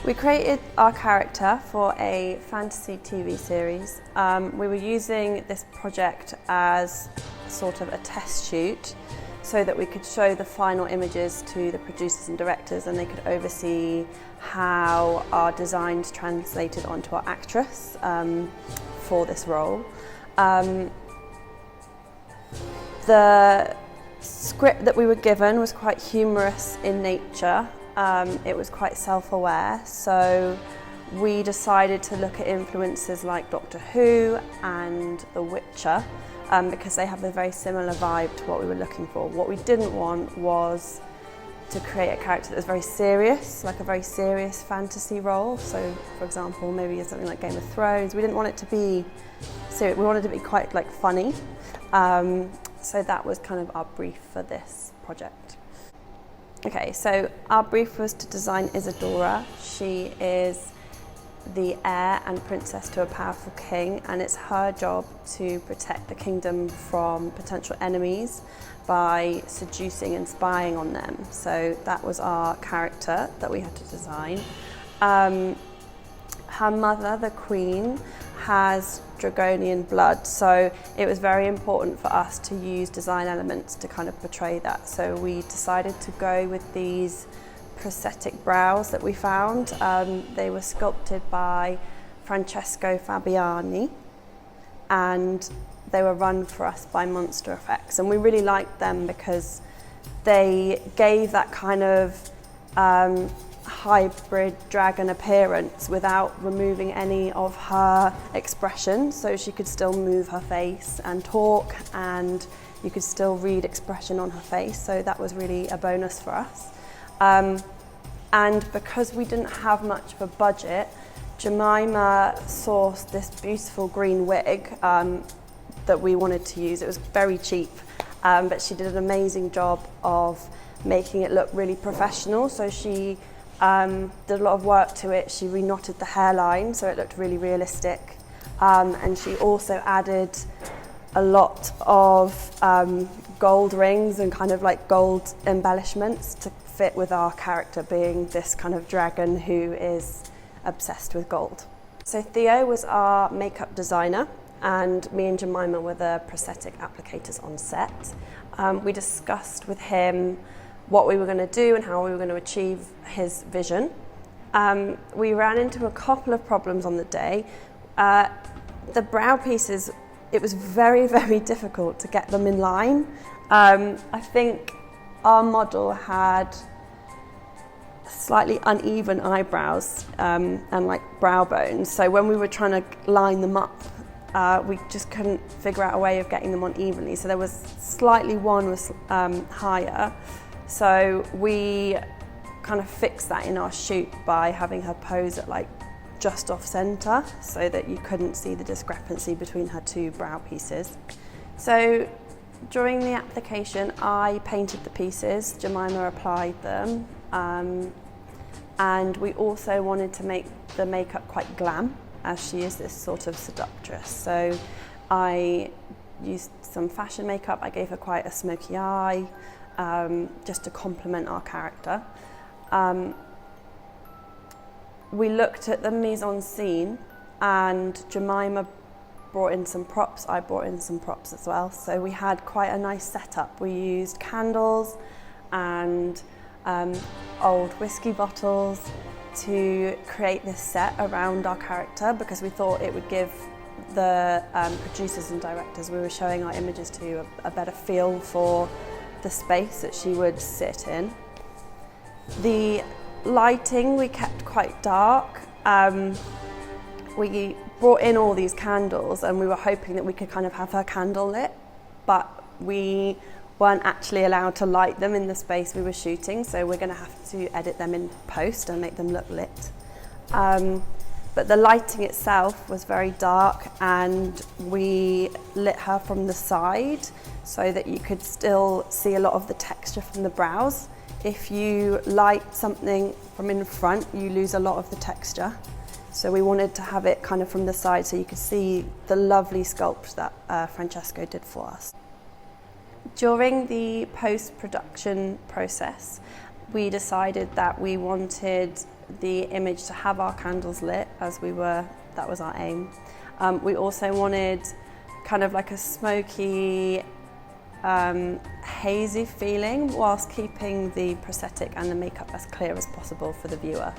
We created our character for a fantasy TV series. We were using this project as sort of a test shoot so that we could show the final images to the producers and directors, and they could oversee how our designs translated onto our actress for this role. The script that we were given was quite humorous in nature. It was quite self-aware, so we decided to look at influences like Doctor Who and The Witcher because they have a very similar vibe to what we were looking for. What we didn't want was to create a character that was very serious, like a very serious fantasy role. So, for example, maybe something like Game of Thrones. We didn't want it to be serious. We wanted it to be quite like funny. So that was kind of our brief for this project. Okay, so our brief was to design Isadora. She is the heir and princess to a powerful king, and it's her job to protect the kingdom from potential enemies by seducing and spying on them. So that was our character that we had to design. Her mother, the queen, has Dragonian blood, so it was very important for us to use design elements to kind of portray that. So we decided to go with these prosthetic brows that we found. They were sculpted by Francesco Fabiani, and they were run for us by Monster Effects, and we really liked them because they gave that kind of hybrid dragon appearance without removing any of her expression, so she could still move her face and talk, and you could still read expression on her face, so that was really a bonus for us. And because we didn't have much of a budget, Jemima sourced this beautiful green wig that we wanted to use. It was very cheap, but she did an amazing job of making it look really professional. So she did a lot of work to it. She reknotted the hairline so it looked really realistic, and she also added a lot of gold rings and kind of like gold embellishments to fit with our character being this kind of dragon who is obsessed with gold. So Theo was our makeup designer, and me and Jemima were the prosthetic applicators on set. We discussed with him what we were going to do and how we were going to achieve his vision. We ran into a couple of problems on the day. The brow pieces, it was very, very difficult to get them in line. I think our model had slightly uneven eyebrows and like brow bones. So when we were trying to line them up, we just couldn't figure out a way of getting them on evenly. So there was slightly, one was higher. So we kind of fixed that in our shoot by having her pose at like just off center so that you couldn't see the discrepancy between her two brow pieces. So during the application, I painted the pieces, Jemima applied them, and we also wanted to make the makeup quite glam, as she is this sort of seductress. So I used some fashion makeup. I gave her quite a smoky eye, just to complement our character. We looked at the mise-en-scene, and Jemima brought in some props, I brought in some props as well. So we had quite a nice setup. We used candles and old whiskey bottles to create this set around our character, because we thought it would give the producers and directors we were showing our images to a better feel for the space that she would sit in. The lighting we kept quite dark. We brought in all these candles and we were hoping that we could kind of have her candle lit, but we weren't actually allowed to light them in the space we were shooting, so we're going to have to edit them in post and make them look lit. But the lighting itself was very dark, and we lit her from the side so that you could still see a lot of the texture from the brows. If you light something from in front, you lose a lot of the texture. So we wanted to have it kind of from the side so you could see the lovely sculpt that Francesco did for us. During the post-production process, we decided that we wanted the image to have our candles lit that was our aim. We also wanted kind of like a smoky, hazy feeling whilst keeping the prosthetic and the makeup as clear as possible for the viewer.